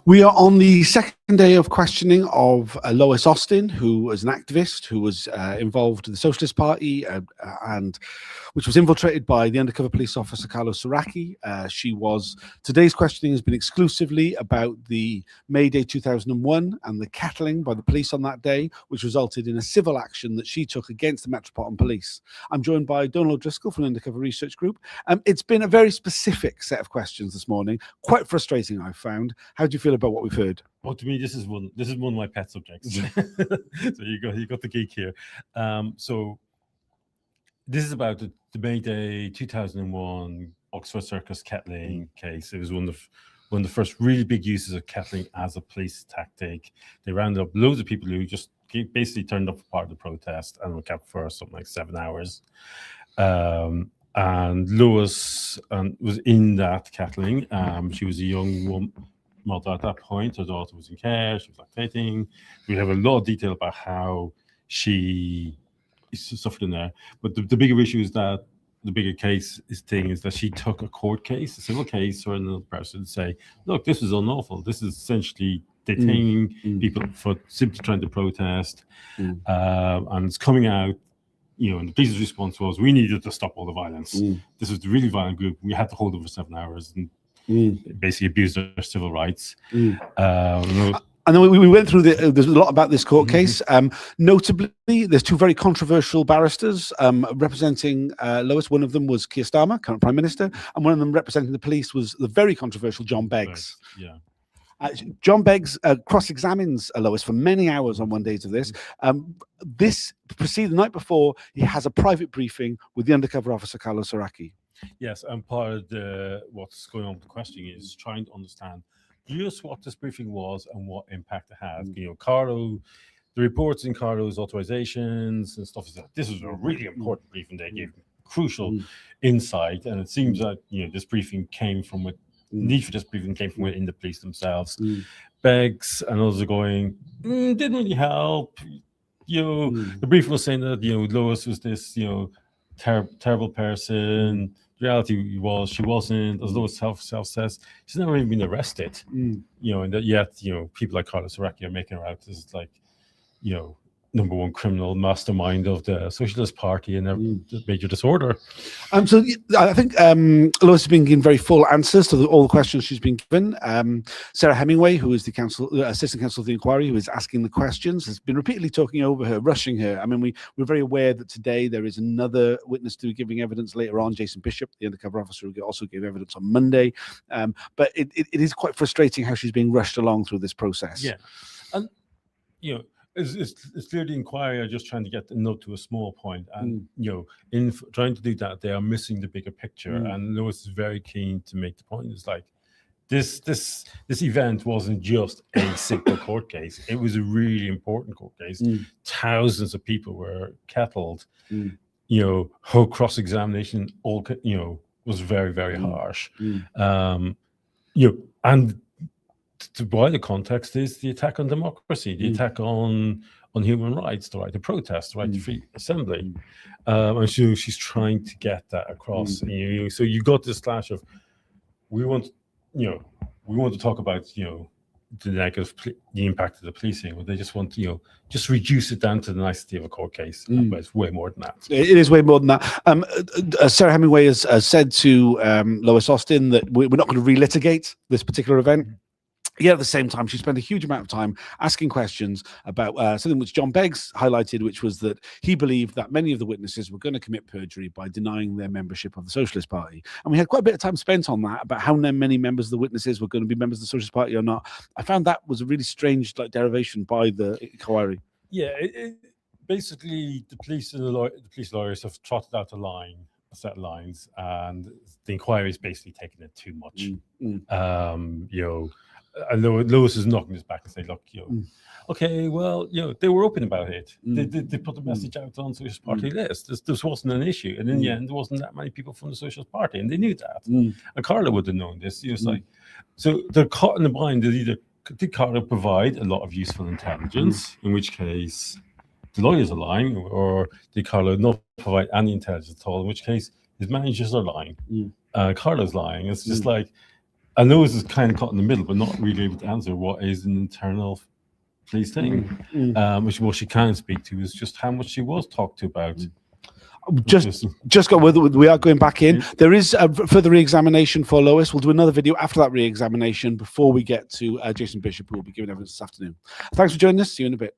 We are on the second day of questioning of Lois Austin, who was an activist who was involved in the Socialist Party and which was infiltrated by the undercover police officer Carlos Saraki. Today's questioning has been exclusively about the May Day 2001 and the kettling by the police on that day, which resulted in a civil action that she took against the Metropolitan Police. I'm joined by Donald O'Driscoll from the Undercover Research Group. It's been a very specific set of questions this morning, quite frustrating, I've found. How do you feel about what we've heard? Well, to me, this is one of my pet subjects. So you got the geek here. So this is about the May Day 2001 Oxford Circus kettling case. It was one of the first really big uses of kettling as a police tactic. They rounded up loads of people who just basically turned up for part of the protest and were kept for something like 7 hours. And Lois was in that kettling. She was a young woman. Mother at that point, her daughter was in care, she was lactating. We have a lot of detail about how she suffered in there. But the bigger issue is that the bigger case is that she took a court case, a civil case, for another person to say, look, this is unlawful. This is essentially detaining people for simply trying to protest. And it's coming out, and the police's response was, we needed to stop all the violence. This was a really violent group. We had to hold them for 7 hours. And basically abused their civil rights. I know we went through there's a lot about this court case. Notably, there's two very controversial barristers representing Lois. One of them was Keir Starmer, current Prime Minister, and one of them representing the police was the very controversial John Beggs. John Beggs cross-examines Lois for many hours on one day of this. This preceded the night before, he has a private briefing with the undercover officer, Carlos Saraki. Yes, and part of what's going on with the questioning is trying to understand just what this briefing was and what impact it had. The reports in Carlo's authorizations and stuff is that this was a really important briefing. They gave crucial insight, and it seems like this briefing came from need for this briefing came from within the police themselves. Beggs and others are going, didn't really help. The briefing was saying that Lois was this terrible person. The reality was she wasn't, as Lois self says, she's never even been arrested. And that yet, people like Carlos Saraki are making her out as like, number one criminal mastermind of the Socialist Party and their major disorder. So I think Lois has been given very full answers to all the questions she's been given. Sarah Hemingway, who is the assistant counsel of the inquiry, who is asking the questions, has been repeatedly talking over her, rushing her. I mean, we're very aware that today there is another witness to be giving evidence later on, Jason Bishop, the undercover officer, who also gave evidence on Monday. But it is quite frustrating how she's being rushed along through this process. Yeah, and it's clear the inquiry are just trying to get the note to a small point, and in trying to do that, they are missing the bigger picture. And Lois is very keen to make the point. It's like this event wasn't just a simple court case; it was a really important court case. Thousands of people were kettled. Her cross-examination was very, very harsh. And the wider context is the attack on democracy, the attack on human rights, the right to protest, the right to free assembly. And so she's trying to get that across. So you got this clash of we want to talk about the negative, the impact of the policing, but they just want to just reduce it down to the nicety of a court case. But it's way more than that. It is way more than that. Sarah Hemingway has said to Lois Austin that we're not going to relitigate this particular event. Yet at the same time, she spent a huge amount of time asking questions about something which John Beggs highlighted, which was that he believed that many of the witnesses were going to commit perjury by denying their membership of the Socialist Party. And we had quite a bit of time spent on that, about how many members of the witnesses were going to be members of the Socialist Party or not. I found that was a really strange derivation by the inquiry. Yeah, basically the police and the police lawyers have trotted out a set of lines, and the inquiry is basically taking it too much. And Lois is knocking this back and saying, look, okay, well, they were open about it. They put the message out on the Socialist Party list. This wasn't an issue. And in the end, there wasn't that many people from the Socialist Party, and they knew that. And Carla would have known this. It was like, so they're caught in the bind that either did Carla provide a lot of useful intelligence, in which case the lawyers are lying, or did Carla not provide any intelligence at all, in which case his managers are lying. Carla's lying. It's just like, And Lois is kind of caught in the middle, but not really able to answer what is an internal police thing. Which what she can speak to is just how much she was talked to about. Just got we are going back in. There is a further re-examination for Lois. We'll do another video after that re-examination before we get to Jason Bishop, who will be giving evidence this afternoon. Thanks for joining us. See you in a bit.